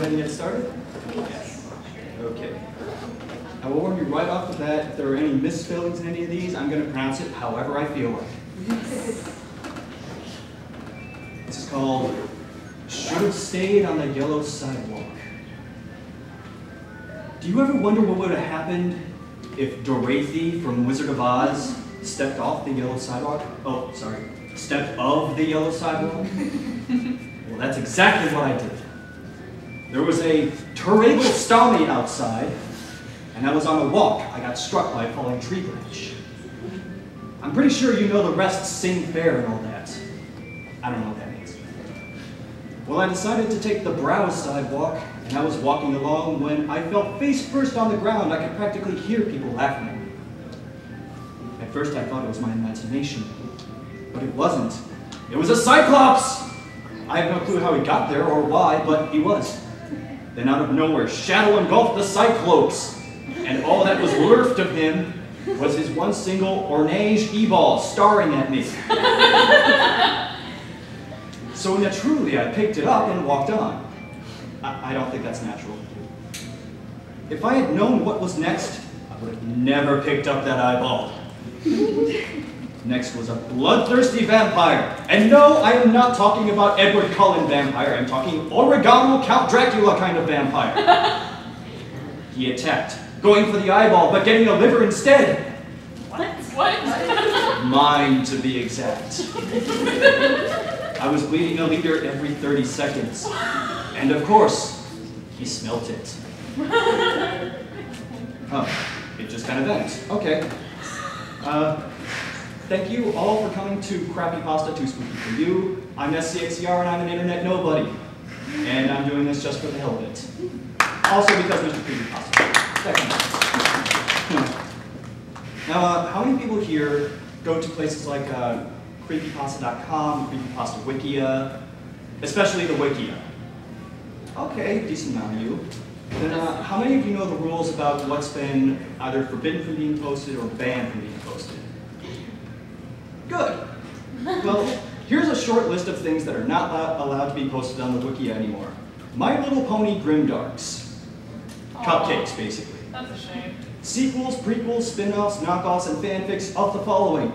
ahead and get started? Yes. Okay. I will warn you right off the bat, if there are any misspellings in any of these, I'm going to pronounce it however I feel like. This is called Should Have Stayed on the Yellow Sidewalk. Do you ever wonder what would have happened if Dorothy from Wizard of Oz stepped off the yellow sidewalk? Oh, sorry, stepped of the yellow sidewalk? Well, that's exactly what I did. There was a terrible stormy outside, and I was on a walk. I got struck by a falling tree branch. I'm pretty sure you know the rest sing fair and all that. I don't know what that means. Well, I decided to take the brow sidewalk, and I was walking along when I fell face first on the ground. I could practically hear people laughing at me. At first I thought it was my imagination, but it wasn't. It was a Cyclops! I have no clue how he got there or why, but he was. Then out of nowhere, shadow engulfed the Cyclopes, and all that was left of him was his one single orange e-ball staring at me. So naturally, I picked it up and walked on. I don't think that's natural. If I had known what was next, I would have never picked up that eyeball. Next was a bloodthirsty vampire. And no, I am not talking about Edward Cullen vampire. I'm talking Oregano Count Dracula kind of vampire. He attacked, going for the eyeball, but getting a liver instead. What? Mine, to be exact. I was bleeding a liter every 30 seconds. And of course, he smelt it. Oh, it just kind of ends. Okay. Thank you all for coming to Crappypasta 2sp00ky4u. I'm SCXCR and I'm an internet nobody. And I'm doing this just for the hell of it. Also because Mr. Creepypasta. Now, how many people here go to places like creepypasta.com, creepypasta wikia, especially the wikia? Okay, decent amount of you. Then how many of you know the rules about what's been either forbidden from being posted or banned from being posted? Good. Well, here's a short list of things that are not allowed to be posted on the wiki anymore. My Little Pony Grimdarks. Cupcakes, basically. That's a shame. Sequels, prequels, spin-offs, knockoffs, and fanfics of the following.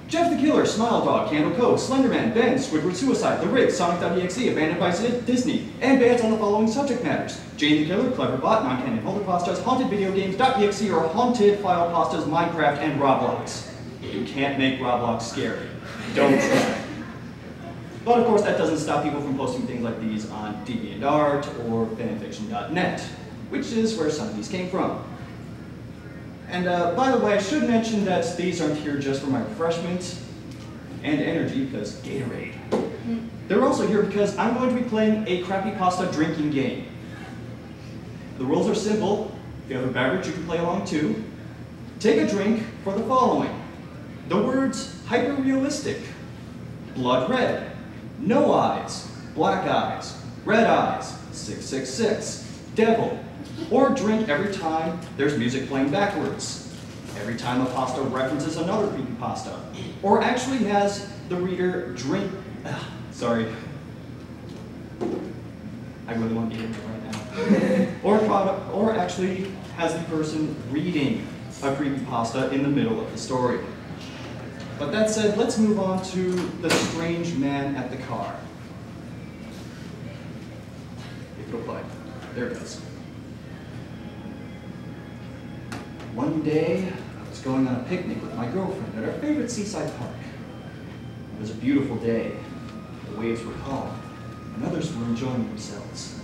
Jeff the Killer, Smile Dog, Candle Code, Slenderman, Ben, Squidward Suicide, The Rig, Sonic.exe, Abandoned by Disney, and bans on the following subject matters. Jane the Killer, Cleverbot, Non-Canon Holder Pastas, Haunted Video Games.exe, or Haunted File Pastas, Minecraft, and Roblox. You can't make Roblox scary. Don't try. But of course that doesn't stop people from posting things like these on deviantart or fanfiction.net, which is where some of these came from. And by the way, I should mention that these aren't here just for my refreshment and energy, because Gatorade. They're also here because I'm going to be playing a Crappypasta drinking game. The rules are simple. If you have a beverage, you can play along too. Take a drink for the following. The words hyper-realistic, blood red, no eyes, black eyes, red eyes, 666, devil, or drink every time there's music playing backwards, every time a pasta references another creepypasta, or actually has the reader drink, sorry, I really want to get into it right now, or actually has the person reading a creepypasta in the middle of the story. But that said, let's move on to the strange man at the car. If it'll play. There it goes. One day, I was going on a picnic with my girlfriend at our favorite seaside park. It was a beautiful day. The waves were calm, and others were enjoying themselves.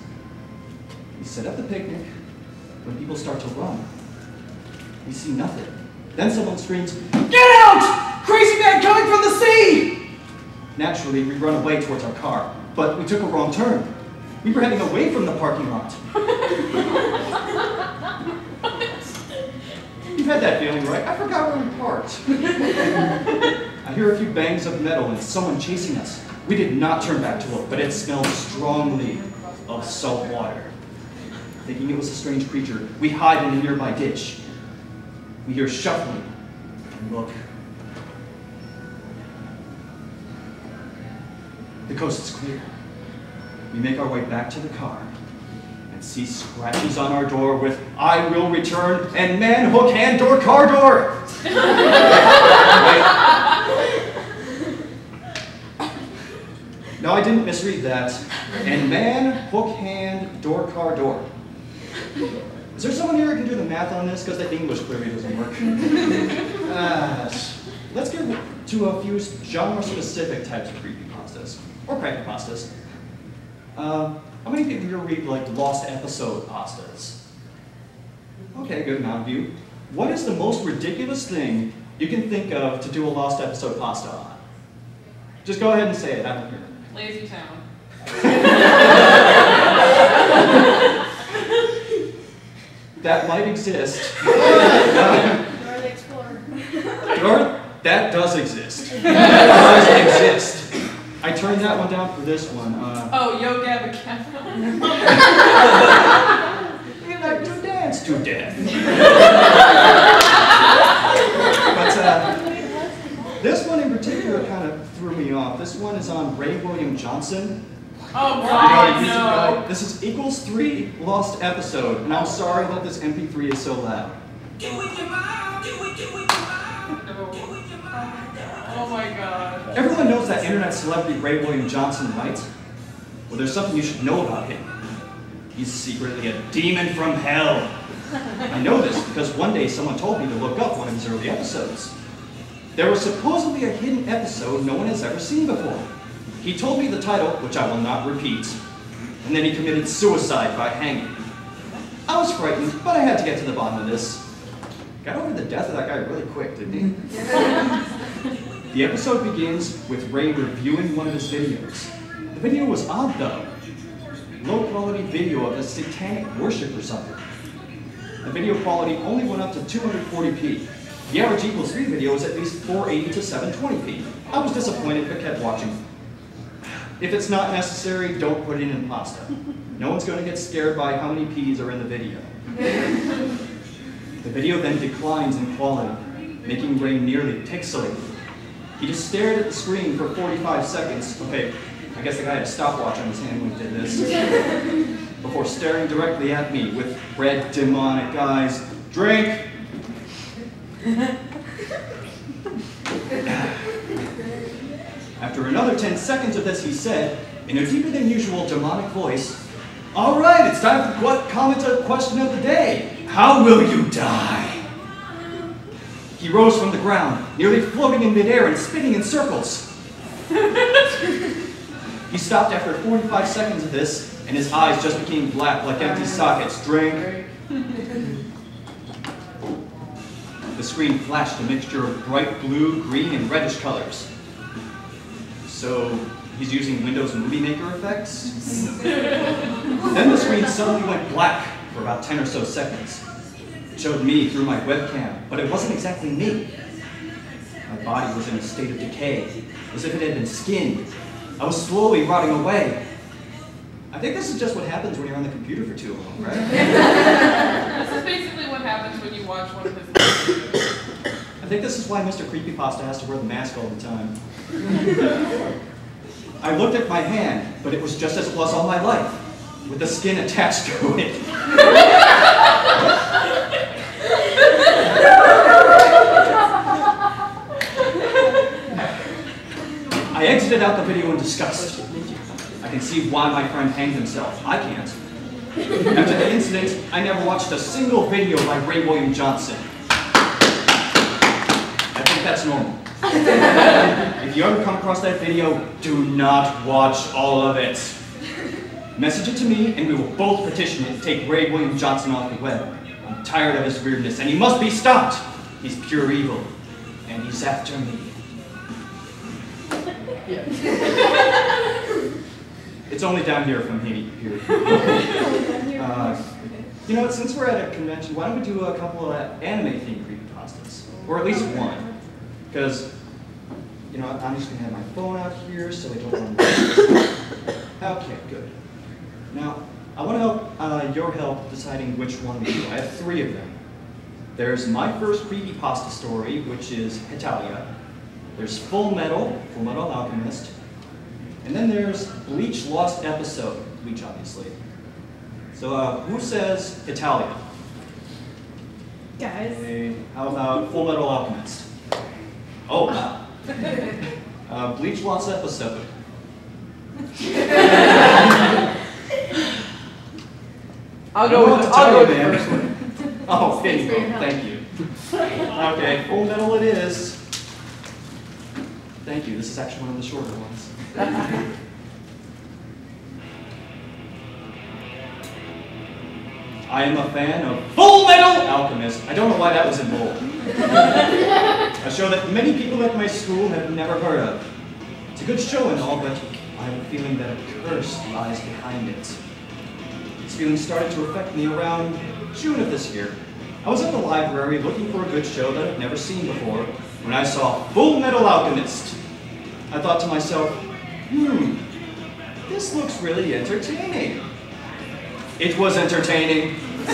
We set up the picnic. When people start to run, we see nothing. Then someone screams, "Get out! Crazy man coming from the sea!" Naturally, we run away towards our car, but we took a wrong turn. We were heading away from the parking lot. You've had that feeling, right? I forgot where we parked. I hear a few bangs of metal and someone chasing us. We did not turn back to look, but it smelled strongly of salt water. Thinking it was a strange creature, we hide in a nearby ditch. We hear shuffling and look. The coast is clear. We make our way back to the car. see scratches on our door with "I will return" and "Man, hook, hand, door, car door." No, I didn't misread that. And "man, hook, hand, door, car door." Is there someone here who can do the math on this? Because the English clearly doesn't work. Let's get to a few genre-specific types of creepypastas, or crappypastas. How many people here read, like, lost episode pastas? Okay, good amount of you. What is the most ridiculous thing you can think of to do a lost episode pasta on? Just go ahead and say it, I don't care. Lazy Town. That might exist. Dora the Explorer. That does exist. That does exist. I turned that one down for this one. Oh, Yo Gabba Gabba. We like to dance to death. But this one in particular kind of threw me off. This one is on Ray William Johnson. Oh, God, no. This is equals 3 lost episode, and I'm sorry that this MP3 is so loud. Oh my God. Everyone knows that internet celebrity Ray William Johnson, right? Well, there's something you should know about him. He's secretly a demon from hell. I know this because one day someone told me to look up one of his early episodes. There was supposedly a hidden episode no one has ever seen before. He told me the title, which I will not repeat, and then he committed suicide by hanging. I was frightened, but I had to get to the bottom of this. Got over the death of that guy really quick, didn't he? The episode begins with Ray reviewing one of his videos. The video was odd, though. Low-quality video of a satanic worship or something. The video quality only went up to 240p. The average equals 3 video is at least 480 to 720p. I was disappointed, but kept watching. If it's not necessary, don't put it in pasta. No one's going to get scared by how many P's are in the video. The video then declines in quality, making Ray nearly pixelated. He just stared at the screen for 45 seconds. Okay, I guess the guy had a stopwatch on his hand when he did this. Before staring directly at me with red, demonic eyes. Drink! After another 10 seconds of this, he said, in a deeper than usual demonic voice, "All right, it's time for the question of the day. How will you die?" He rose from the ground, nearly floating in midair and spinning in circles. He stopped after 45 seconds of this, and his eyes just became black like empty sockets. Drink. The screen flashed a mixture of bright blue, green, and reddish colors. So he's using Windows Movie Maker effects? Then the screen suddenly went black for about 10 or so seconds. It showed me through my webcam, but it wasn't exactly me. My body was in a state of decay, as if it had been skinned. I was slowly rotting away. I think this is just what happens when you're on the computer for too long, right? This is basically what happens when you watch one of his videos. I think this is why Mr. Creepypasta has to wear the mask all the time. I looked at my hand, but it was just as it was all my life, with the skin attached to it. I exited out the video in disgust. I can see why my friend hanged himself. I can't. After the incident, I never watched a single video by Ray William Johnson. I think that's normal. If you ever come across that video, do not watch all of it. Message it to me, and we will both petition it to take Ray William Johnson off the web. I'm tired of his weirdness, and he must be stopped. He's pure evil, and he's after me. It's only down here from here. You know what, since we're at a convention, why don't we do a couple of anime-themed creepypastas? Or at least one. Because, you know, I'm just going to have my phone out here so I don't want to... Okay, good. Now, I want to help your help deciding which one we do. I have 3 of them. There's my first creepypasta story, which is Hetalia. There's Full Metal Alchemist. And then there's Bleach Lost Episode, Bleach obviously. So, who says Italian? Guys. Okay, how about Full Metal Alchemist? Oh, wow. Bleach Lost Episode. I'll go with the first one. Oh, Thanks for your help. thank you. Okay, Full Metal it is. Thank you. This is actually one of the shorter ones. I am a fan of Full Metal Alchemist. I don't know why that was in bold. A show that many people at my school have never heard of. It's a good show and all, but I have a feeling that a curse lies behind it. This feeling started to affect me around June of this year. I was at the library looking for a good show that I'd never seen before when I saw Full Metal Alchemist. I thought to myself, this looks really entertaining. It was entertaining. The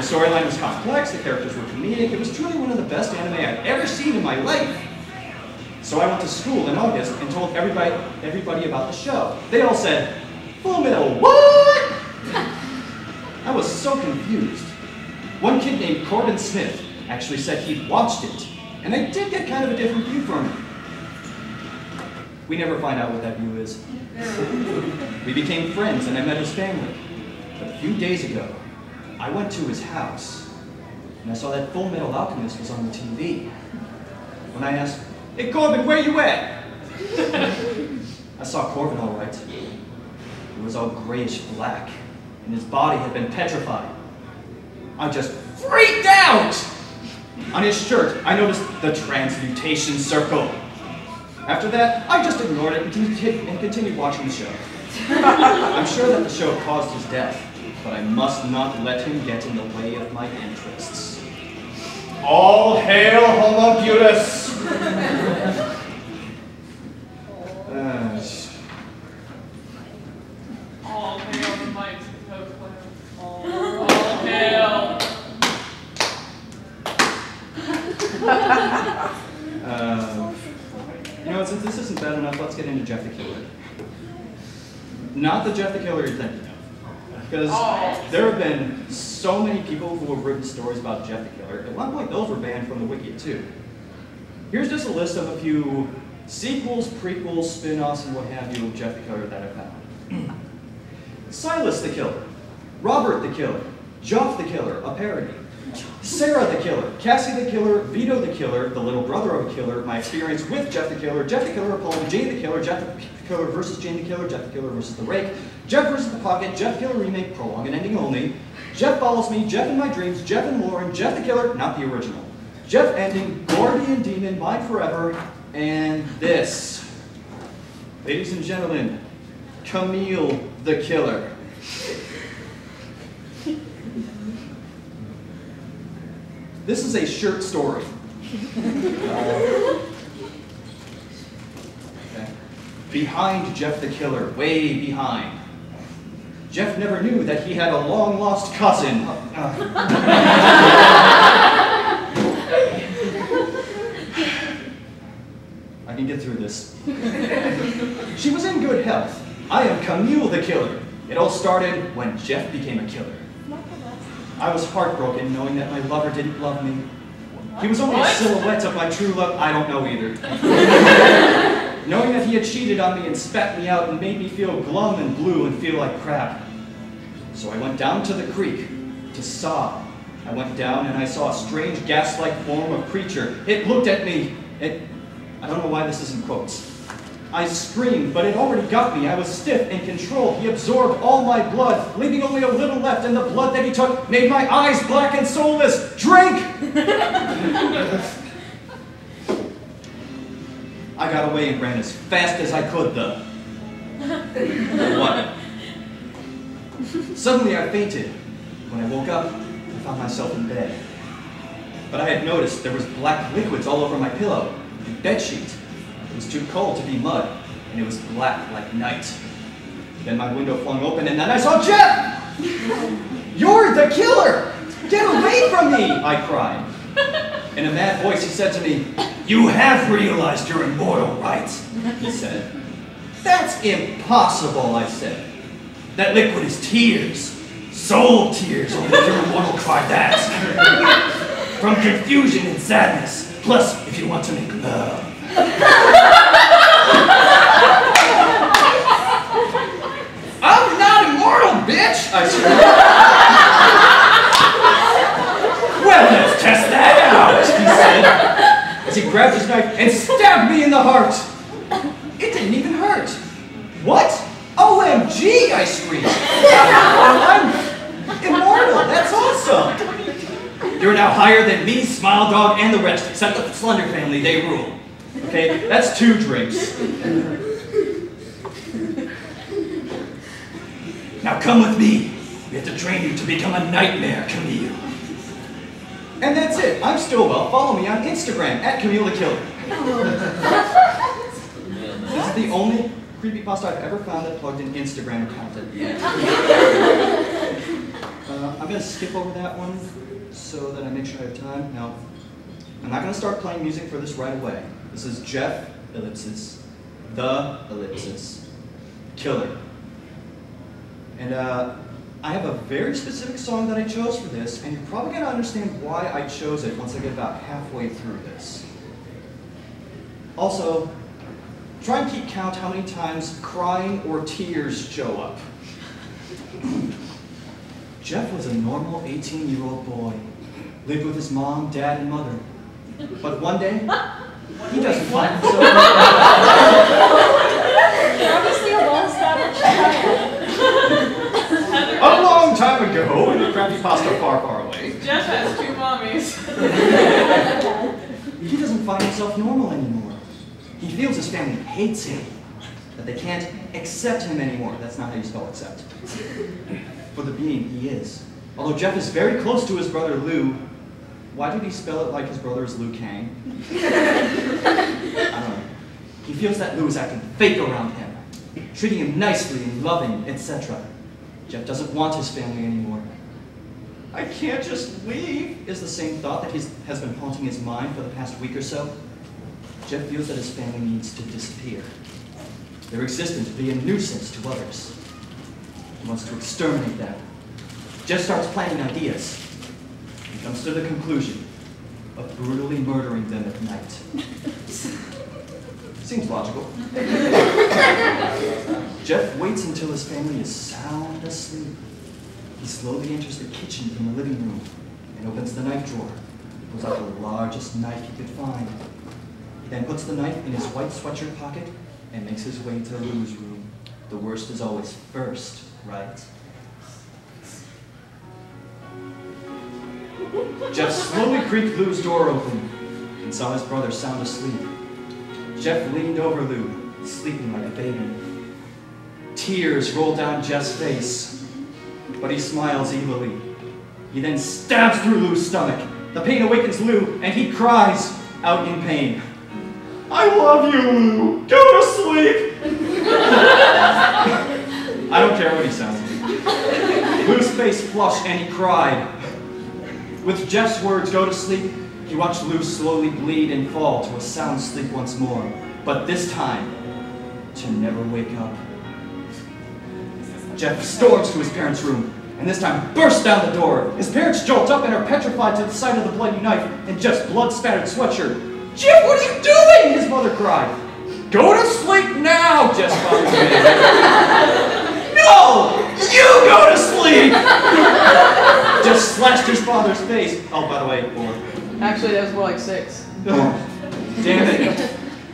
storyline was complex, the characters were comedic, it was truly one of the best anime I've ever seen in my life. So I went to school in August and told everybody about the show. They all said, Full Metal, what? I was so confused. One kid named Corbin Smith actually said he'd watched it, and I did get kind of a different view from him. We never find out what that view is. We became friends and I met his family. But a few days ago, I went to his house and I saw that Full Metal Alchemist was on the TV. When I asked, hey Corbin, where you at? I saw Corbin all right. He was all grayish black and his body had been petrified. I just freaked out! On his shirt, I noticed the transmutation circle. After that, I just ignored it and continued watching the show. I'm sure that the show caused his death, but I must not let him get in the way of my interests. All hail Homunculus! All hail the mighty Pokemon. All hail. You know, since this isn't bad enough, let's get into Jeff the Killer. Not the Jeff the Killer you're thinking of. Because there have been so many people who have written stories about Jeff the Killer. At one point, those were banned from the wikia too. Here's just a list of a few sequels, prequels, spin-offs, and what have you of Jeff the Killer that I found. Silas the Killer, Robert the Killer, Joff the Killer, a parody, Sarah the Killer, Cassie the Killer, Vito the Killer, the little brother of a killer, my experience with Jeff the Killer, a poem, Jane the Killer, Jeff the Killer versus Jane the Killer, Jeff the Killer versus the Rake, Jeff versus the Pocket, Jeff the Killer remake, prologue and ending only, Jeff follows me, Jeff in my dreams, Jeff and Lauren, Jeff the Killer, not the original, Jeff ending, Guardian Demon, mine forever, and this. Ladies and gentlemen, Camille the Killer. This is a shirt story. Okay. Behind Jeff the Killer, way behind. Jeff never knew that he had a long-lost cousin. I can get through this. She was in good health. I am Camille the Killer. It all started when Jeff became a killer. I was heartbroken knowing that my lover didn't love me. He was only a silhouette of my true love. I don't know either. Knowing that he had cheated on me and spat me out and made me feel glum and blue and feel like crap. So I went down to the creek to sob. I went down and I saw a strange gas-like form of creature. It looked at me. I don't know why this is in quotes. I screamed, but it already got me. I was stiff and controlled. He absorbed all my blood, leaving only a little left, and the blood that he took made my eyes black and soulless. Drink! I got away and ran as fast as I could, though. What? Suddenly I fainted. When I woke up, I found myself in bed. But I had noticed there was black liquids all over my pillow and bedsheet. It was too cold to be mud, and it was black like night. Then my window flung open, and then I saw Jeff! You're the killer! Get away from me! I cried. In a mad voice, he said to me, you have realized you're immortal, right? He said. That's impossible, I said. That liquid is tears. Soul tears, only pure mortal cry that. From confusion and sadness. Plus, if you want to make love. I'm not immortal, bitch! I screamed. Well, let's test that out, he said, as he grabbed his knife and stabbed me in the heart. It didn't even hurt. What? OMG, I screamed. I'm immortal, that's awesome. You're now higher than me, Smile Dog, and the rest, except the Slender family, they rule. Okay, that's 2 drinks. Now come with me. We have to train you to become a nightmare, Camille. And that's it. I'm Stillwell. Follow me on Instagram, @CamilleTheKiller. This is the only creepypasta I've ever found that plugged an Instagram account at the end. I'm going to skip over that one so that I make sure I have time. No, I'm not going to start playing music for this right away. This is Jeff, ellipsis, the ellipsis, killer. And I have a very specific song that I chose for this, and you're probably going to understand why I chose it once I get about halfway through this. Also, try and keep count how many times crying or tears show up. Jeff was a normal 18-year-old boy, lived with his mom, dad, and mother. But one day, he doesn't find himself. Obviously a well-established child. A long time ago, in a Crappypasta far, far away. Jeff has 2 mommies. He doesn't find himself normal anymore. He feels his family hates him, that they can't accept him anymore. That's not how you spell accept. For the being he is. Although Jeff is very close to his brother Lou, why did he spell it like his brother is Liu Kang? I don't know. He feels that Lou is acting fake around him, treating him nicely and loving, etc. Jeff doesn't want his family anymore. I can't just leave, is the same thought that has been haunting his mind for the past week or so. Jeff feels that his family needs to disappear. Their existence will be a nuisance to others. He wants to exterminate them. Jeff starts planning ideas. He comes to the conclusion of brutally murdering them at night. Seems logical. Jeff waits until his family is sound asleep. He slowly enters the kitchen from the living room and opens the knife drawer. He pulls out the largest knife he could find. He then puts the knife in his white sweatshirt pocket and makes his way to Lou's room. The worst is always first, right? Jeff slowly creaked Lou's door open and saw his brother sound asleep. Jeff leaned over Lou, sleeping like a baby. Tears rolled down Jeff's face, but he smiles evilly. He then stabs through Lou's stomach. The pain awakens Lou, and he cries out in pain. I love you, Lou. Go to sleep. I don't care what he sounds like. Lou's face flushed, and he cried. With Jeff's words, go to sleep, he watched Lou slowly bleed and fall to a sound sleep once more, but this time, to never wake up. Jeff storms to his parents' room, and this time bursts down the door. His parents jolt up and are petrified to the sight of the bloody knife and Jeff's blood-spattered sweatshirt. Jeff, what are you doing? His mother cried. Go to sleep now, Jeff's father demanded. No! You go to sleep! Jeff slashed his father's face. Oh, by the way, 4. Actually, that was more like 6. Oh, damn it.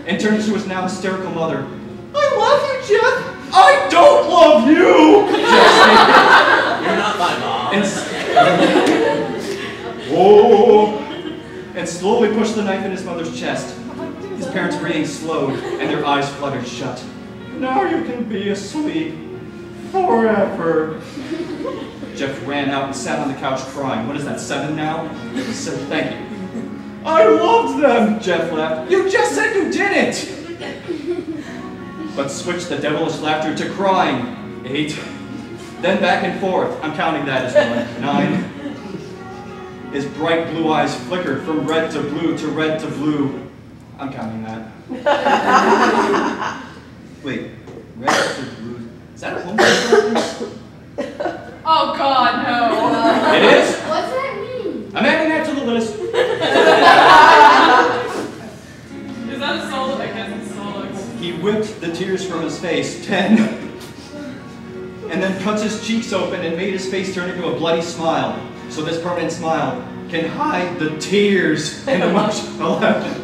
And turned to his now hysterical mother. I love you, Jeff! I don't love you! Jeff You're not my mom. And slowly pushed the knife in his mother's chest. His parents' breathing slowed, and their eyes fluttered shut. Now you can be asleep forever. Jeff ran out and sat on the couch crying. What is that, 7 now? So, thank you. I loved them, Jeff laughed. You just said you didn't! But switched the devilish laughter to crying. 8. Then back and forth. I'm counting that as 1. 9. His bright blue eyes flickered from red to blue to red to blue. I'm counting that. Wait, red to blue. Is that a home reference? It is? What's that mean? I'm adding that to the list. Is that a solo? I guess it's solo. He whipped the tears from his face, 10, and then cuts his cheeks open and made his face turn into a bloody smile. So this permanent smile can hide the tears in emotion 11.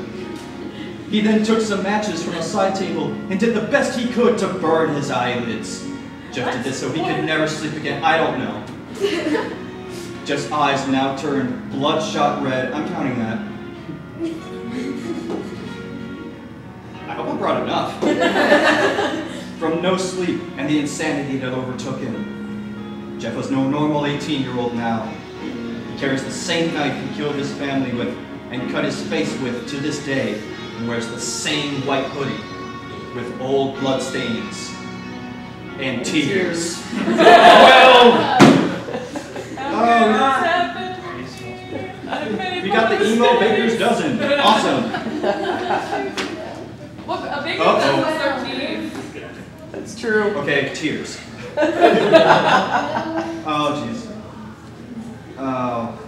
He then took some matches from a side table and did the best he could to burn his eyelids. Jeff did this so he could never sleep again. I don't know. Jeff's eyes now turned bloodshot red. I'm counting that. I hope I brought enough. From no sleep and the insanity that overtook him. Jeff was no normal 18-year-old now. He carries the same knife he killed his family with and cut his face with to this day, and wears the same white hoodie with old blood stains and tears. Well, we got the emo baker's dozen. Awesome. What, a baker's dozen was 13? That's true. Okay, tears. Oh, jeez. Oh,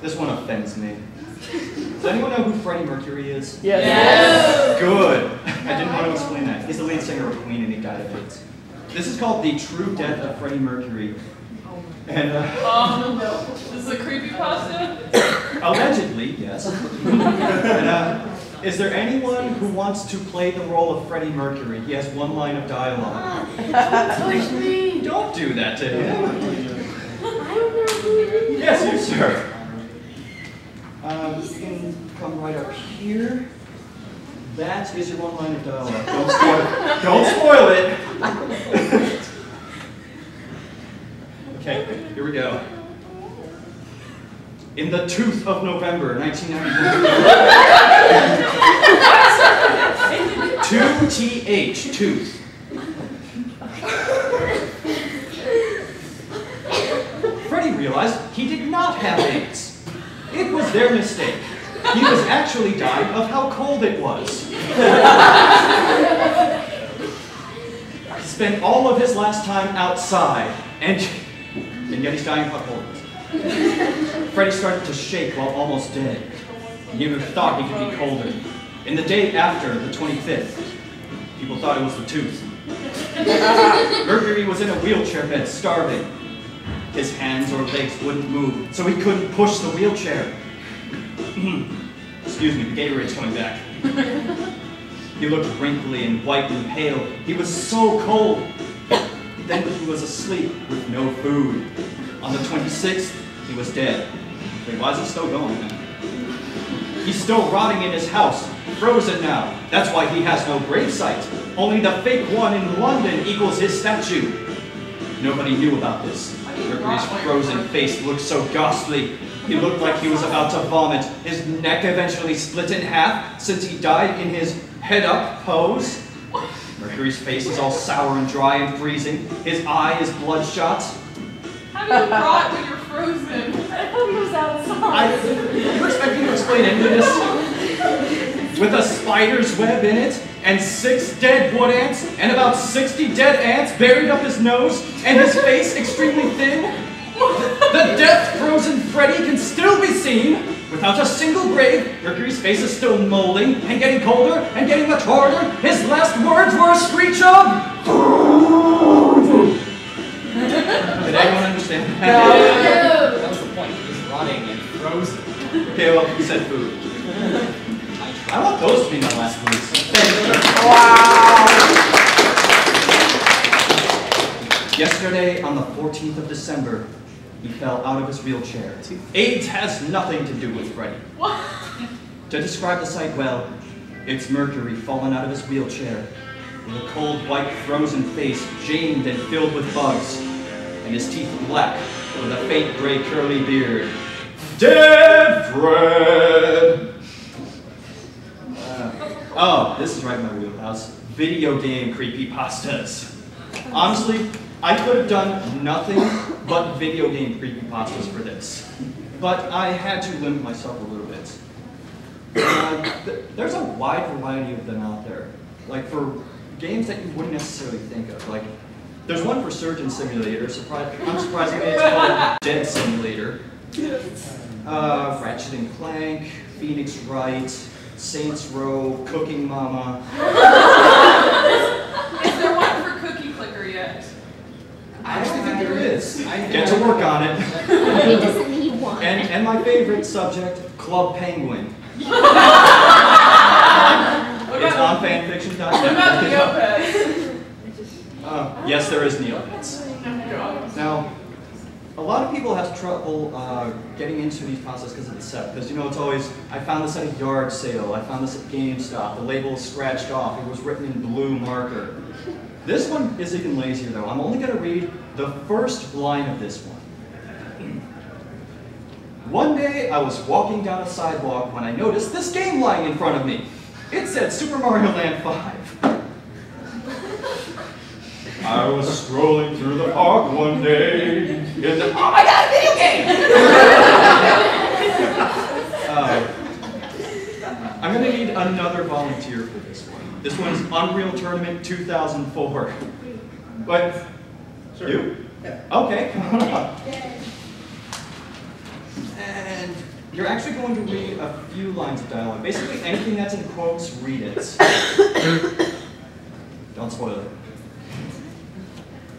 this one offends me. Does anyone know who Freddie Mercury is? Yes. Yes. Good. I didn't want to explain that. He's the lead singer of Queen and he died of AIDS. This is called The True Death of Freddie Mercury. And, This is a creepypasta? allegedly, yes. And, is there anyone who wants to play the role of Freddie Mercury? He has one line of dialogue. Touch me. Don't do that to him. I don't know. Yes, you, sir. You can come right up here. That is your one line of dialogue. Don't spoil it. Don't spoil it. Okay, here we go. In the tooth of November, 1994. 2TH, tooth. Freddie realized he did not have AIDS. It was their mistake. He was actually dying of how cold it was. He spent all of his last time outside, and yet he's dying of how cold it was. Freddie started to shake while almost dead. He even thought he could be colder. In the day after, the 25th, people thought it was the tooth. Mercury was in a wheelchair bed, starving. His hands or legs wouldn't move, so he couldn't push the wheelchair. Excuse me, the Gatorade's coming back. He looked wrinkly and white and pale. He was so cold. Then he was asleep with no food. On the 26th, he was dead. Wait, why is he still going then? He's still rotting in his house, frozen now. That's why he has no gravesite. Only the fake one in London equals his statue. Nobody knew about this. Mercury's frozen face looked so ghastly. He looked like he was about to vomit. His neck eventually split in half since he died in his head-up pose. Mercury's face is all sour and dry and freezing. His eye is bloodshot. How do you rot when you're frozen? I thought he was outside. You expect me to explain any of this? With a spider's web in it, and 6 dead wood ants, and about 60 dead ants buried up his nose, and his face extremely thin? The death-frozen Freddy can still be seen. Without a single grave, Mercury's face is still molding, and getting colder, and getting much harder. His last words were a screech of... Did anyone understand? That was the point. He was running and frozen. Okay, well, he said food. I want those to be my last words. Wow! Yesterday, on the 14th of December, he fell out of his wheelchair. AIDS has nothing to do with Freddy. What? To describe the sight well, it's Mercury fallen out of his wheelchair, with a cold, white, frozen face jammed and filled with bugs, and his teeth black, with a faint gray curly beard. Dead Fred! Oh, this is right in my wheelhouse. Video game creepypastas. Honestly, I could have done nothing but video game creepypastas for this. But I had to limit myself a little bit. There's a wide variety of them out there. Like for games that you wouldn't necessarily think of. Like There's one for Surgeon Simulator. Unsurprisingly, it's called Dead Simulator. Ratchet and Clank, Phoenix Wright, Saints Row, Cooking Mama. Is there one for Cookie Clicker yet? I actually think there is. Get to work on it. He doesn't need one. And my favorite subject, Club Penguin. It's on fanfiction.net. What about Neopets? Yes, there is Neopets. Now, a lot of people have trouble getting into these pastas because of the set. Because, you know, it's always, I found this at a yard sale, I found this at GameStop, the label is scratched off, it was written in blue marker. This one is even lazier though. I'm only going to read the first line of this one. One day, I was walking down a sidewalk when I noticed this game lying in front of me. It said Super Mario Land 5. I was strolling through the park one day in the, oh my god, video game! I'm going to need another volunteer for this one. This one's Unreal Tournament 2004. But, sure. You? Yeah. Okay, come on up. And you're actually going to read a few lines of dialogue. Basically, anything that's in quotes, read it. Don't spoil it.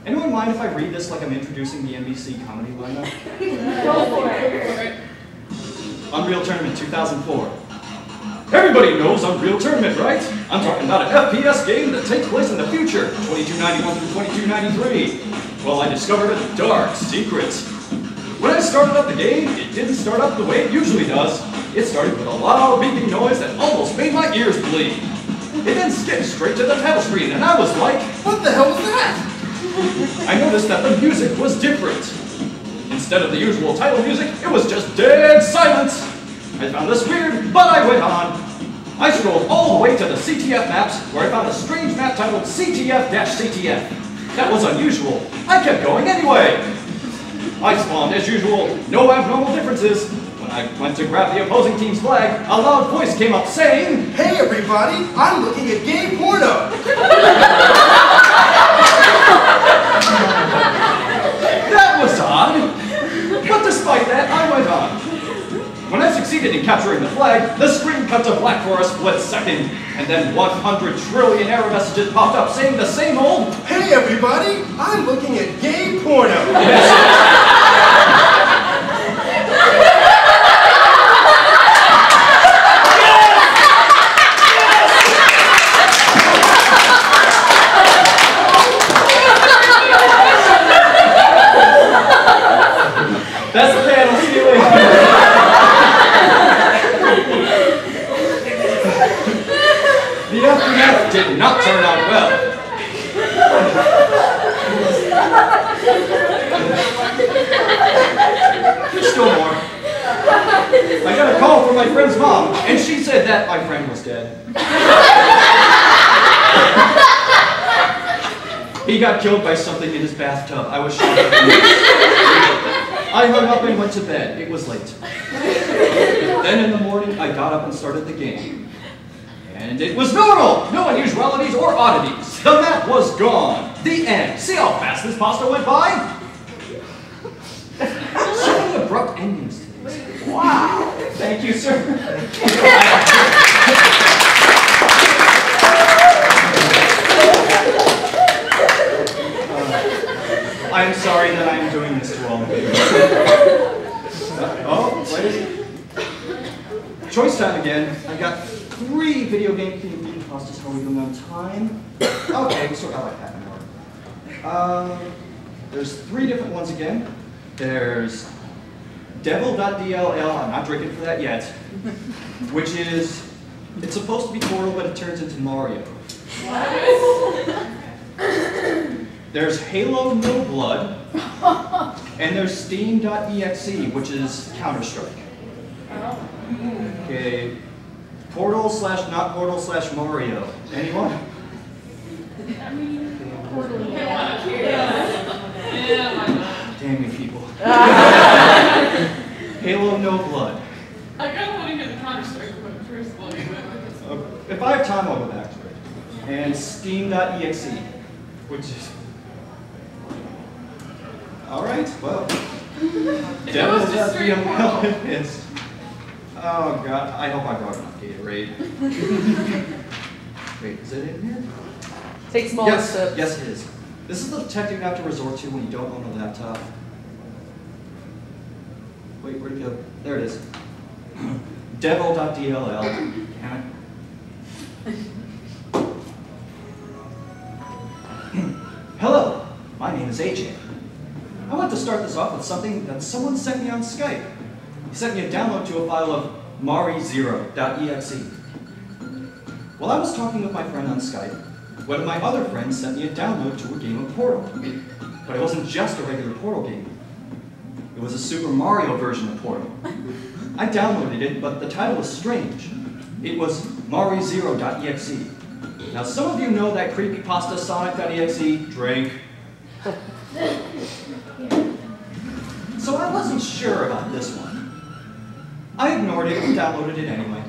Anyone mind if I read this like I'm introducing the NBC comedy lineup? Go for it. Unreal Tournament 2004. Everybody knows Unreal Tournament, right? I'm talking about an FPS game that takes place in the future, 2291 through 2293. Well, I discovered a dark secret. When I started up the game, it didn't start up the way it usually does. It started with a loud beeping noise that almost made my ears bleed. It then skipped straight to the title screen, and I was like, what the hell was that? I noticed that the music was different. Instead of the usual title music, it was just dead silence. I found this weird, but I went on. I strolled all the way to the CTF maps, where I found a strange map titled CTF-CTF. That was unusual. I kept going anyway. I spawned as usual, no abnormal differences. When I went to grab the opposing team's flag, a loud voice came up saying, "Hey everybody, I'm looking at gay porno." That was odd. But despite that, I went on. When I succeeded in capturing the flag, the screen cut to black for a split second, and then 100 trillion error messages popped up saying the same old, "Hey everybody, I'm looking at gay porno." That's the panel stealing. The aftermath did not turn out well. There's still more. I got a call from my friend's mom, and she said that my friend was dead. He got killed by something in his bathtub. I was shocked. I hung up and went to bed. It was late. Then in the morning, I got up and started the game. And it was normal! No unusualities or oddities. The map was gone. The end. See how fast this pasta went by? So many abrupt endings to this. Wow! Thank you, sir. I'm sorry that I am doing this to all of you. Oh, wait. Choice time again. I've got 3 video game themed pastas. How are we doing on time? Okay, we still got like half an hour. There's 3 different ones again. There's devil.dll, I'm not drinking for that yet, which is, it's supposed to be Portal, but it turns into Mario. There's Halo No Blood, and there's Steam.exe, which is Counter-Strike. Okay, Portal / not Portal / Mario. Anyone? Damn you people. Halo No Blood. I kind of want to hear the Counter-Strike one first, if I have time, I'll go back to it. And Steam.exe, which is... Alright, well. It was just straightforward. Oh god, I hope I brought enough Gatorade. Wait, is it in here? Take small steps. Yes it is. This is the detective you have to resort to when you don't own a laptop. Wait, where'd it go? There it is. Devil.dll. Damn it. Hello, my name is AJ. I want to start this off with something that someone sent me on Skype. He sent me a download to a file of mari0.exe. While I was talking with my friend on Skype, one of my other friends sent me a download to a game of Portal. But it wasn't just a regular Portal game. It was a Super Mario version of Portal. I downloaded it, but the title was strange. It was mari0.exe. Now some of you know that creepypasta Sonic.exe drink. So I wasn't sure about this one. I ignored it and downloaded it anyway.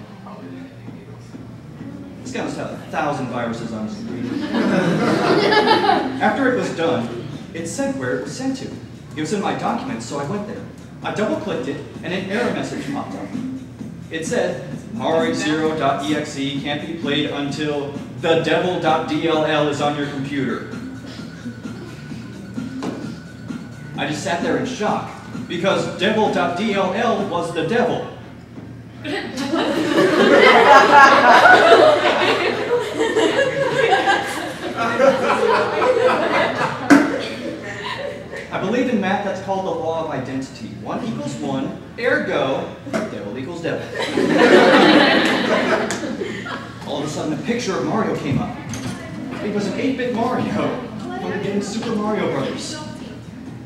This guy must have 1,000 viruses on his screen. After it was done, it said where it was sent to. It was in my documents, so I went there. I double-clicked it, and an error message popped up. It said, mari0.exe can't be played until the devil.dll is on your computer. I just sat there in shock, because devil.dll was the devil. I believe in math that's called the law of identity. 1 equals 1, ergo, devil equals devil. All of a sudden, a picture of Mario came up. It was an 8-bit Mario from the game Super Mario Brothers.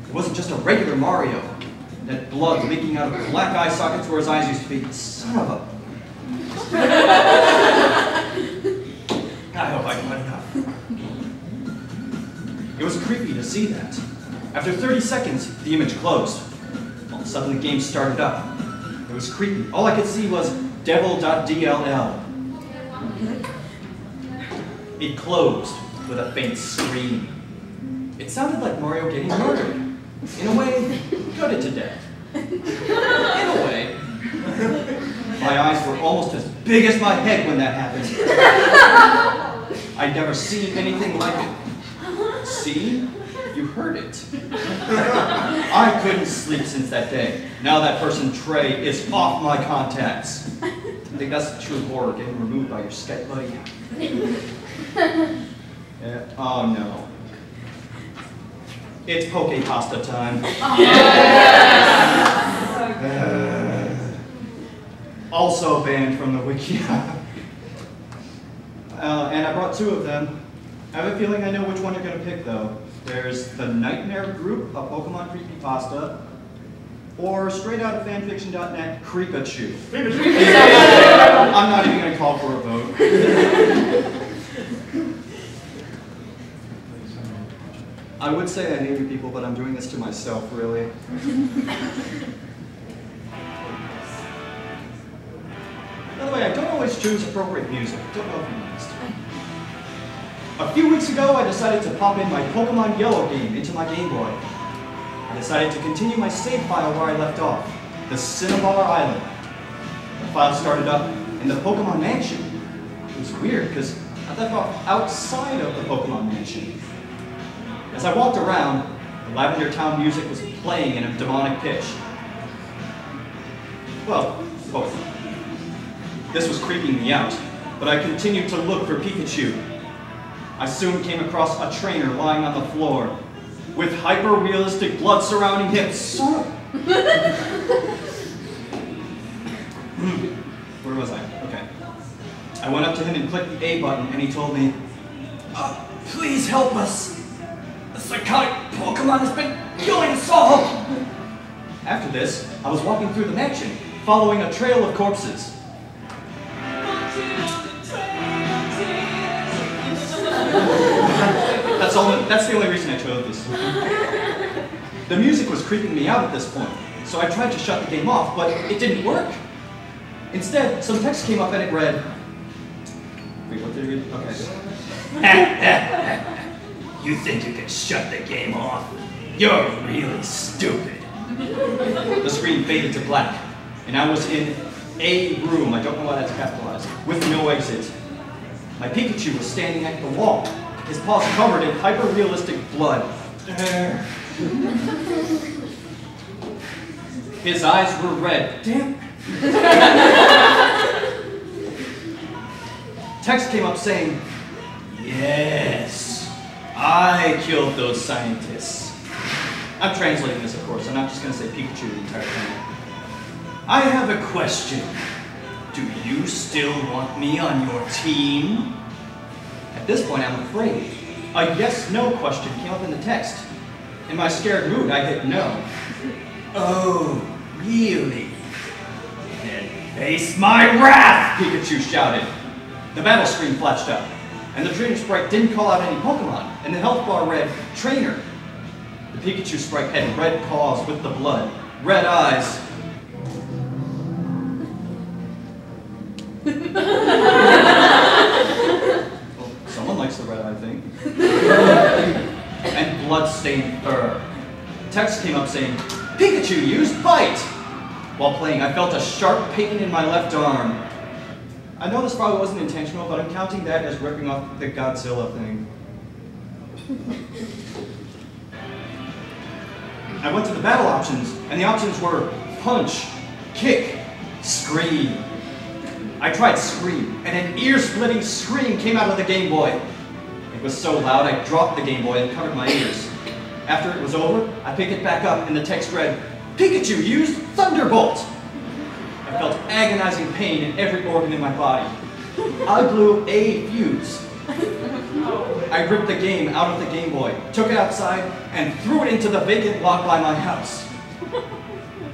It wasn't just a regular Mario. That blood leaking out of black eye sockets where his eyes used to be. Son of a... I hope I got enough. It was creepy to see that. After 30 seconds, the image closed. All of a sudden, the game started up. It was creepy. All I could see was devil.dll. It closed with a faint scream. It sounded like Mario getting murdered. In a way, gutted to death. In a way. My eyes were almost as big as my head when that happened. I'd never seen anything like it. See? You heard it. I couldn't sleep since that day. Now that person Trey is off my contacts. I think that's the true horror, getting removed by your Skype buddy. Oh no. It's Pokepasta time. Also banned from the wikia. And I brought 2 of them. I have a feeling I know which one you're going to pick, though. There's the Nightmare Group, a Pokemon creepypasta, or straight out of fanfiction.net, Creepachu. I'm not even going to call for a vote. I would say I hate you people, but I'm doing this to myself, really. By the way, I don't always choose appropriate music. Don't know if you noticed. A few weeks ago, I decided to pop in my Pokemon Yellow game into my Game Boy. I decided to continue my save file where I left off, the Cinnabar Island. The file started up in the Pokemon Mansion. It was weird, because I left off outside of the Pokemon Mansion. As I walked around, the Lavender Town music was playing in a demonic pitch. Well, both. This was creeping me out, but I continued to look for Pikachu. I soon came across a trainer lying on the floor, with hyper-realistic blood surrounding him. Where was I? Okay. I went up to him and clicked the A button, and he told me, please help us. The psychotic Pokemon has been killing us all! After this, I was walking through the mansion, following a trail of corpses. That's the only reason I chose this. The music was creeping me out at this point, so I tried to shut the game off, but it didn't work. Instead, some text came up and it read... Wait, what did it read? Okay. You think you can shut the game off? You're really stupid. The screen faded to black, and I was in a room, I don't know why that's capitalized, with no exit. My Pikachu was standing at the wall, his paws covered in hyper-realistic blood. His eyes were red. Damn. Text came up saying, "Yes, I killed those scientists." I'm translating this, of course. I'm not just going to say Pikachu the entire time. "I have a question. Do you still want me on your team?" At this point, I'm afraid. A yes-no question came up in the text. In my scared mood, I hit no. "Oh, really? Then face my wrath!" Pikachu shouted. The battle screen flashed up, and the trainer sprite didn't call out any Pokemon, and the health bar read, "Trainer." The Pikachu sprite had red paws with the blood, red eyes. Well, someone likes the red eye thing. And blood-stained fur. Text came up saying, "Pikachu used fight!" While playing, I felt a sharp pain in my left arm. I know this probably wasn't intentional, but I'm counting that as ripping off the Godzilla thing. I went to the battle options, and the options were punch, kick, scream. I tried scream, and an ear-splitting scream came out of the Game Boy. It was so loud I dropped the Game Boy and covered my ears. After it was over, I picked it back up, and the text read, "Pikachu used Thunderbolt!" I felt agonizing pain in every organ in my body. I blew a fuse. I ripped the game out of the Game Boy, took it outside, and threw it into the vacant lot by my house.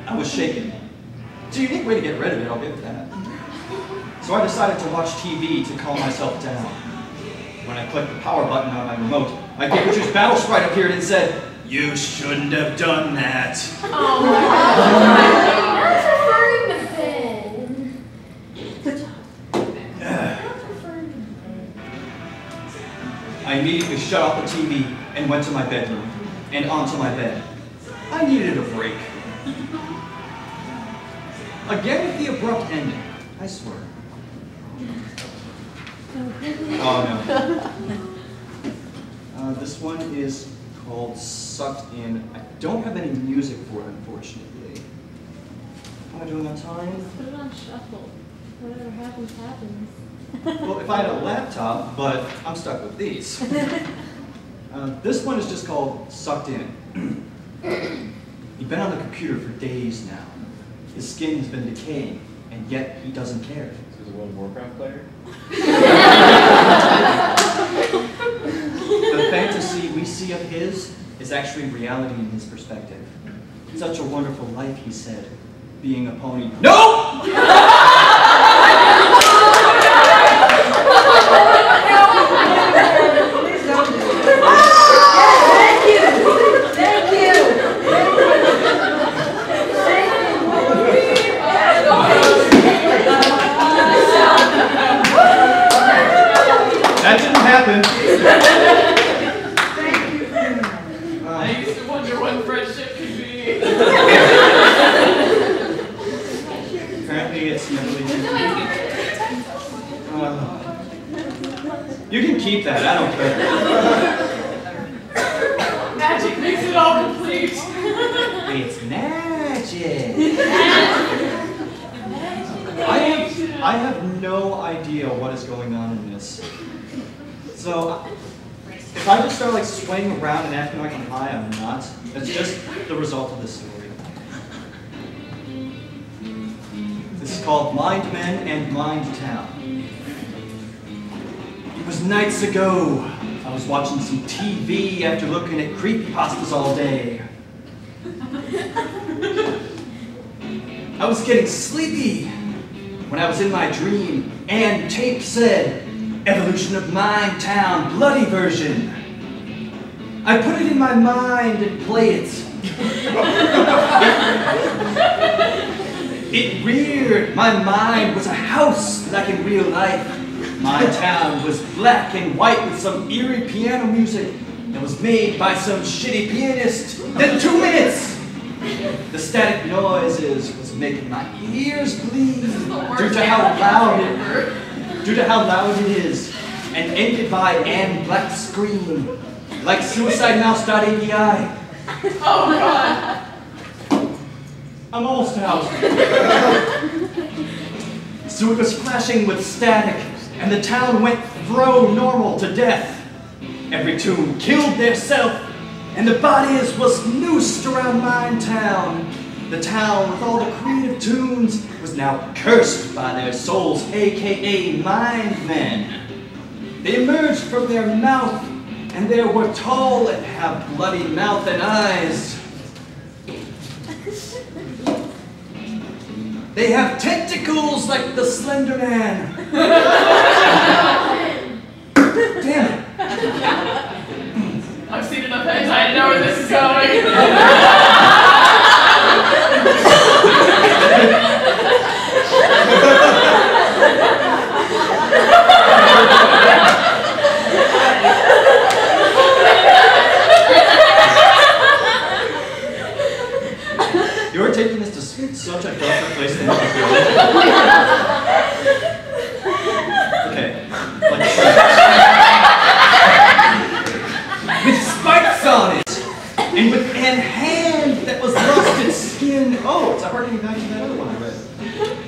I was shaken. It's a unique way to get rid of it, I'll give it that. So I decided to watch TV to calm myself down. When I clicked the power button on my remote, my Pikachu's battle sprite appeared and said, "You shouldn't have done that." Oh my God. I immediately shut off the TV and went to my bedroom and onto my bed. I needed a break. Again with the abrupt ending, I swear. Oh no. This one is called Sucked In. I don't have any music for it, unfortunately. Am I doing on time? Put it on shuffle. Whatever happens, happens. Well, if I had a laptop, but I'm stuck with these. This one is just called Sucked In. He's been on the computer for days now. His skin has been decaying, and yet he doesn't care. So he's a World of Warcraft player? The fantasy we see of his is actually reality in his perspective. Such a wonderful life, he said, being a pony. No! That didn't happen. I used to wonder what friendship could be. Apparently it's never you can keep that, I don't care. Magic makes it all complete. It's magic. I have no idea what is going on in this. So, if I just start like swaying around and acting like I'm high, I'm not. That's just the result of this story. This is called Mind Men and Mind Town. It was nights ago. I was watching some TV after looking at creepypastas all day. I was getting sleepy when I was in my dream, and tape said, "Evolution of Mind Town, bloody version." I put it in my mind and play it. It reared. My mind was a house like in real life. My town was black and white with some eerie piano music that was made by some shitty pianist. Then 2 minutes! The static noises was making my ears bleed due to how loud it is, and ended by an black screen, like suicidenouse.api. Oh god. I'm almost out. So it was flashing with static, and the town went throw normal to death. Every tune killed theirself, and the bodies was noosed around mine town. The town with all the creative tunes was now cursed by their souls, aka mind men. They emerged from their mouth, and they were tall and have bloody mouth and eyes. They have tentacles like the Slender Man. Damn it. I've seen enough hentai to know where this is going. You're taking this to such a darker place than you feel. Okay. With spikes on it, and with an hand that was lost its skin. Oh, it's harkening back to that other one I read.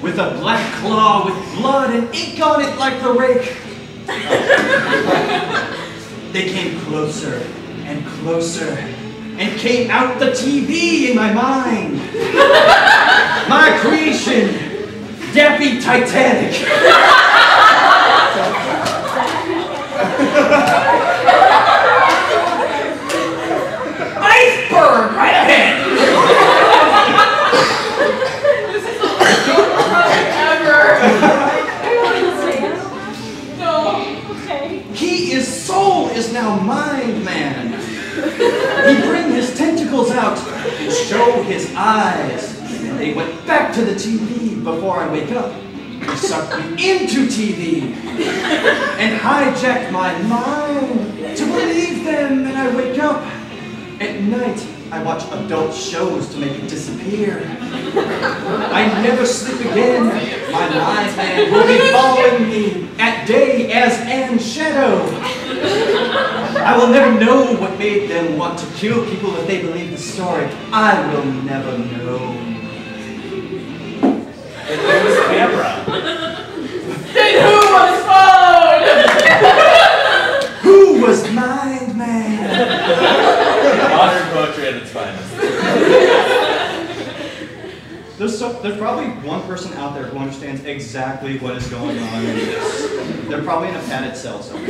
With a black claw with blood and ink on it like the rake. They came closer and closer, and came out the TV in my mind. My creation, Daffy Titanic. Iceberg right ahead. This is the worst project ever. No. Okay. His soul is now mind man. He bring his tentacles out and show his eyes. And they went back to the TV before I wake up. He sucked me into TV and hijacked my mind to believe them, and I wake up. At night, I watch adult shows to make it disappear. I never sleep again. My mind man will be following me at day as an shadow. I will never know what made them want to kill people if they believe the story. I will never know. It was camera. Then who was phone? Who was mind man? Modern poetry at its finest. There's probably one person out there who understands exactly what is going on in this. They're probably in a padded cell somewhere.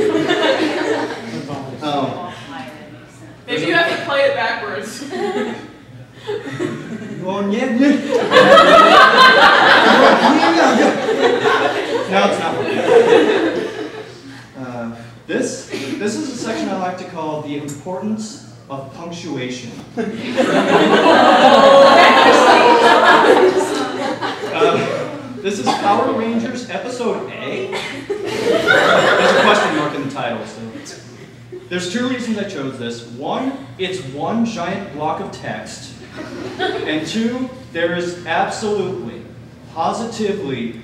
Maybe you have to play it backwards. No, it's not working. This is a section I like to call the importance of punctuation. This is Power Rangers Episode A. There's a question mark in the title, so. There's 2 reasons I chose this. 1, it's one giant block of text. And 2, there is absolutely, positively,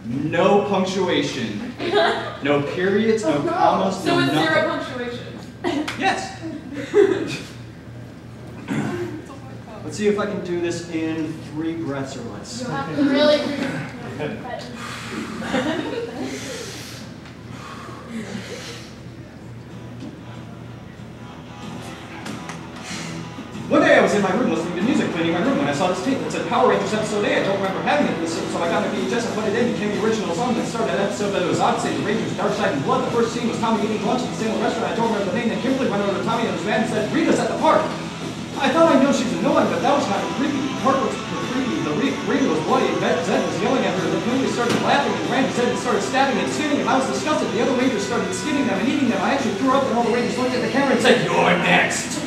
no punctuation. No periods, no commas, So no it's nothing. 0 punctuation. Yes. Let's see if I can do this in 3 breaths or less. You have to really One day I was in my room listening to music, cleaning my room, when I saw this tape that said Power Rangers Episode A. I don't remember having it, so I got a VHS and put it in. Became the original song that started that episode, but it was odd to say the Rangers, Dark Side, and Blood. The first scene was Tommy eating lunch at the Salem restaurant. I don't remember the name. Then Kimberly went over to Tommy and his band and said, "Read us at the park." I thought I knew she was annoying, but that was kind of creepy. The park was creepy. The reader was bloody, and Zed was yelling at her. The Kimberly started laughing, and ran to Zed and started stabbing and skinning him. I was disgusted. The other Rangers started skinning them and eating them. I actually threw up, and all the Rangers looked at the camera and said, "You're next."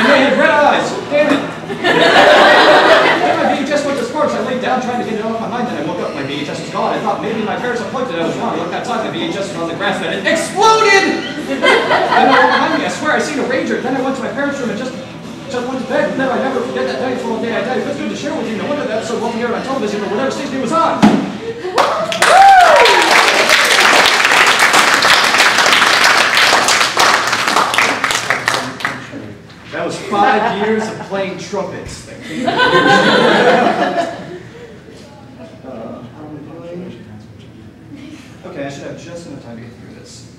And they had red eyes. Damn it. Then my VHS sparks. I laid down trying to get it off my mind, then I woke up. My VHS was gone. I thought maybe my parents unplugged it. I was wrong. I looked outside. My me and just on the grass, then it exploded! Then I looked behind me, I swear I seen a ranger. Then I went to my parents' room and just went to bed. And then I never forget that day until the day I died. It was good to share with you. No wonder that episode wasn't aired on television or whatever station it was on. That was 5 years of playing trumpets. Okay, I should have just enough time to get through this.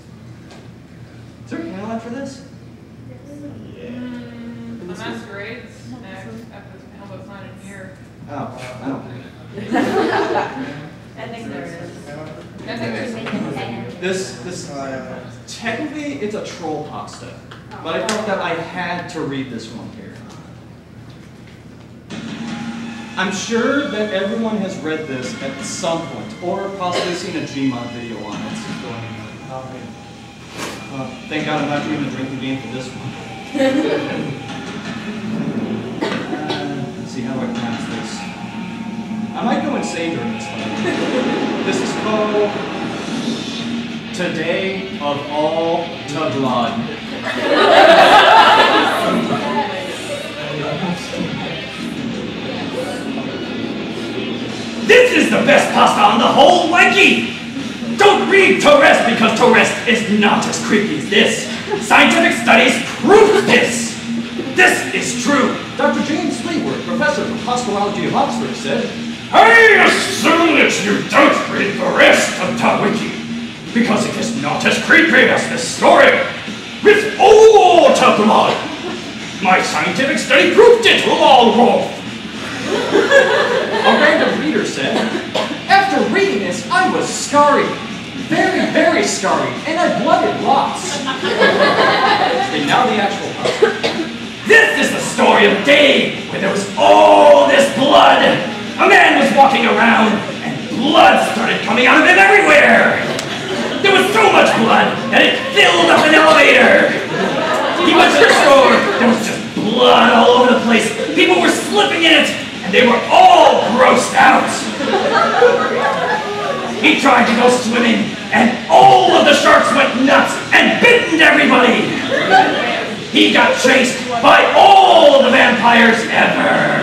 Is there a candle out for this? The masquerades next after this panel, but it's not in here. Oh, I don't think I think there is. This, technically it's a troll pasta, but I felt that I had to read this one here. I'm sure that everyone has read this at some point, or possibly seen a Gmod video on it. Thank God I'm not doing the drinking game for this one. Let's see, how do I pronounce this? I might go insane during this one. This is called Today of All to Blood. This is the best pasta on the whole wiki! Don't read 2sp because 2sp is not as creepy as this. Scientific studies prove this. This is true. Dr. James Leeward, professor of hospitality of Oxford, said, I assume that you don't read the rest of the wiki, because it is not as creepy as this story. With all to blood. My scientific study proved it all wrong. A random reader said, after reading this, I was scarred. Very, very scarred, and I blooded lots. And now the actual pasta. This is the story of a day where there was all this blood. A man was walking around, and blood started coming out of him everywhere. There was so much blood that it filled up an elevator. He went to the store, there was just blood all over the place. People were slipping in it, and they were all grossed out. He tried to go swimming, and all of the sharks went nuts and bitten everybody. He got chased by all the vampires ever.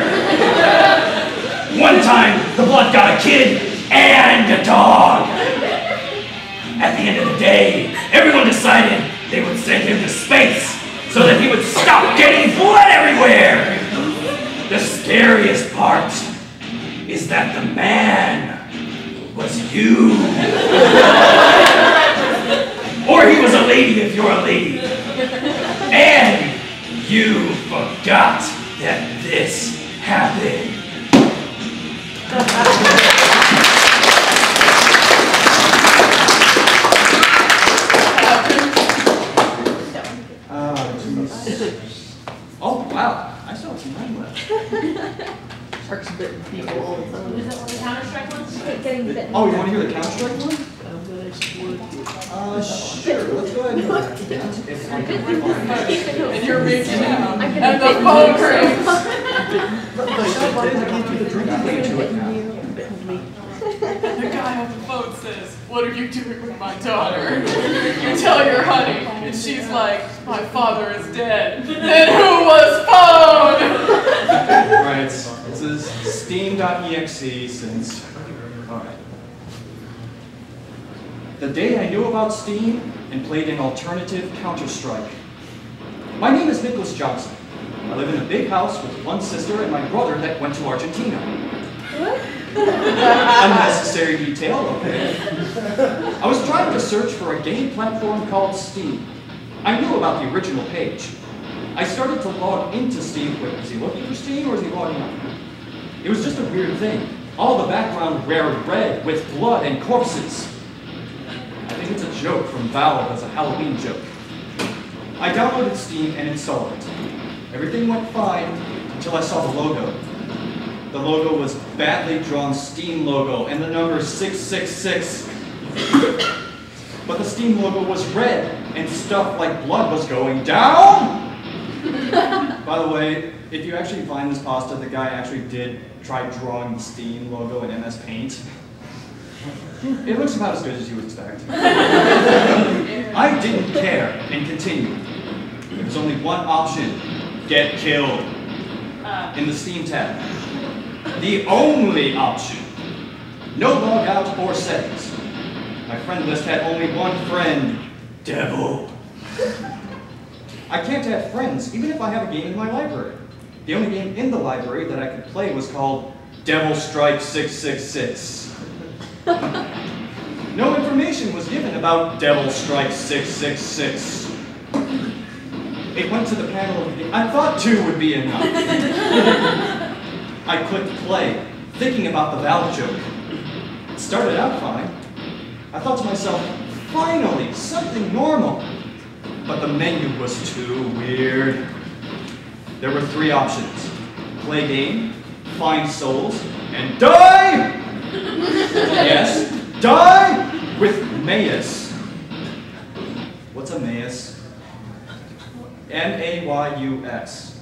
One time, the blood got a kid and a dog. At the end of the day, everyone decided they would send him to space so that he would stop getting blood everywhere. The scariest part is that the man was you. Or he was a lady if you're a lady. And you forgot that this happened. Oh, wow. I still have some time left. Sharks bitten people all the time. Is it one of the Counter-Strike ones? Getting bitten. Oh, you want to hear the Counter-Strike one? Sure. Let's go ahead and do that. If I can find it. And you're reaching out. I'm And gonna the bitten phone you. rings. I can't do the drinking game to it now. The guy on the phone says, what are you doing with my daughter? You tell your honey, and she's like, my father is dead. Then who was phone? Right, this is steam.exe since, alright. The day I knew about Steam and played an alternative Counter-Strike. My name is Nicholas Johnson. I live in a big house with one sister and my brother that went to Argentina. Unnecessary detail, okay. I was trying to search for a game platform called Steam. I knew about the original page. I started to log into Steam. Wait, is he looking for Steam or is he logging out? It was just a weird thing. All the background were red with blood and corpses. I think it's a joke from Valve as a Halloween joke. I downloaded Steam and installed it. Everything went fine until I saw the logo. The logo was badly drawn Steam logo and the number 666. But the Steam logo was red and stuff like blood was going down. By the way, if you actually find this pasta, the guy actually did try drawing the Steam logo in MS Paint. It looks about as good as you would expect. I didn't care and continued. There was only one option: get killed. In the Steam tab. The only option. No logout or settings. My friend list had only one friend: Devil. I can't add friends even if I have a game in my library. The only game in the library that I could play was called Devil Strike 666. No information was given about Devil Strike 666. It went to the panel of the game. I thought 2 would be enough. I clicked play, thinking about the valve joke. It started out fine. I thought to myself, finally, something normal. But the menu was too weird. There were 3 options: play game, find souls, and die! Yes, die with Mayus. What's a Mayus? M-A-Y-U-S.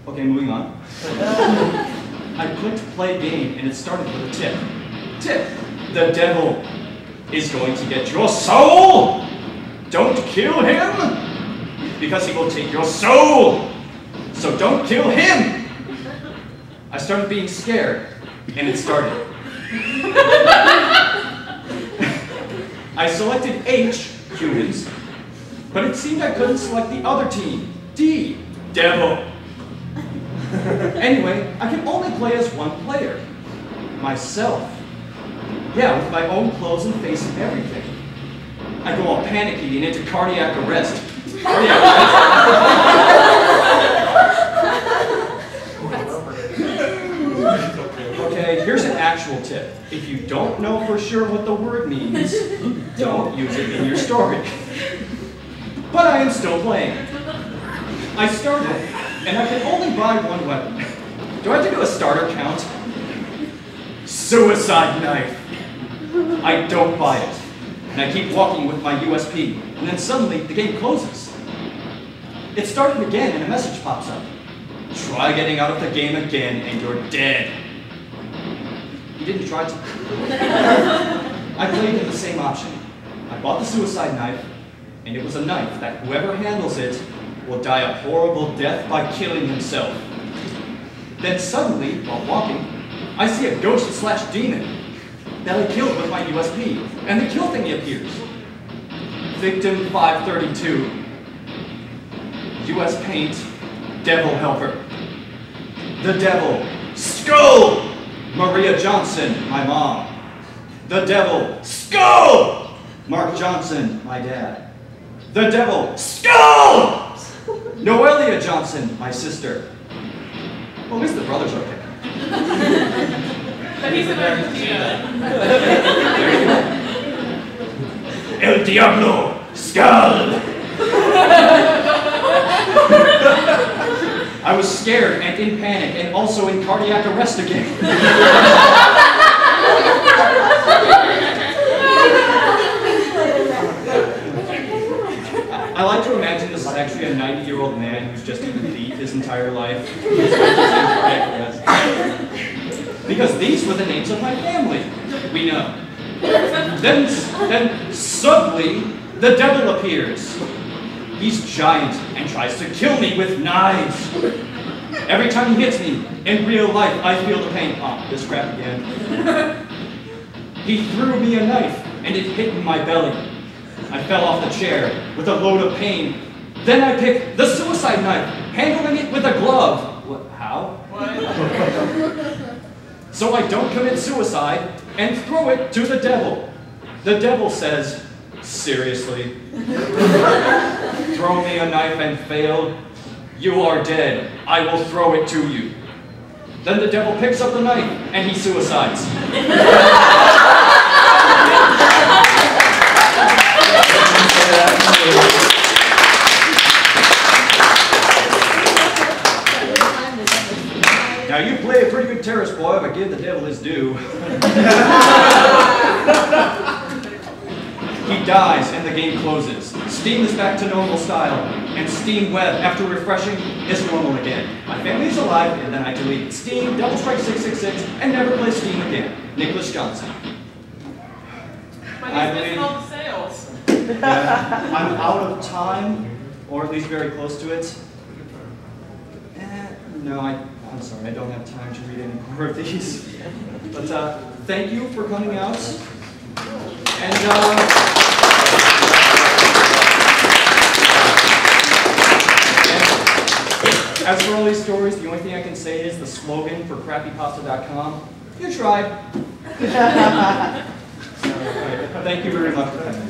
Okay, moving on. I clicked play game and it started with a tip. Tip: the devil is going to get your soul! Don't kill him, because he will take your soul! So don't kill him! I started being scared, and it started. I selected H, humans, but it seemed I couldn't select the other team, D, devil. Anyway, I can only play as one player, myself. Yeah, with my own clothes and face and everything. I go all panicky and into cardiac arrest. Cardiac arrest? Okay, here's an actual tip. If you don't know for sure what the word means, don't use it in your story. But I am still playing. I started, and I can only buy one weapon. Do I have to do a starter count? Suicide knife. I don't buy it. And I keep walking with my USP, and then suddenly the game closes. It started again and a message pops up. Try getting out of the game again and you're dead. You didn't try to. I played in the same option. I bought the suicide knife, and it was a knife that whoever handles it will die a horrible death by killing himself. Then suddenly, while walking, I see a ghost/demon that I killed with my USP, and the kill thingy appears. Victim 532. US paint, devil helper. The devil, skull! Maria Johnson, my mom. The devil, skull! Mark Johnson, my dad. The devil, skull! Noelia Johnson, my sister. Well, at least the brothers are okay. But he's an Argentina. El Diablo, skull! I was scared and in panic and also in cardiac arrest again. I like to imagine this is actually a 90-year-old man who's just eaten beef his entire life. Because these were the names of my family. We know. Then suddenly, the devil appears. He's giant and tries to kill me with knives. Every time he hits me, in real life, I feel the pain. Oh, this crap again. He threw me a knife, and it hit my belly. I fell off the chair with a load of pain. Then I picked the suicide knife, handling it with a glove. What? How? What? So I don't commit suicide and throw it to the devil. The devil says, seriously? Throw me a knife and failed? You are dead. I will throw it to you. Then the devil picks up the knife and he suicides. Now you play a pretty good terrorist boy, but give the devil his due. He dies and the game closes. Steam is back to normal style, and Steam Web, after refreshing, is normal again. My family is alive, and then I delete Steam, Double Strike 666, and never play Steam again. Nicholas Johnson. But he's missing all the sales. Yeah, I'm out of time, or at least very close to it. No, I'm sorry, I don't have time to read any more of these. But thank you for coming out. And as for all these stories, the only thing I can say is the slogan for Crappypasta.com, you tried. So, thank you very much for coming.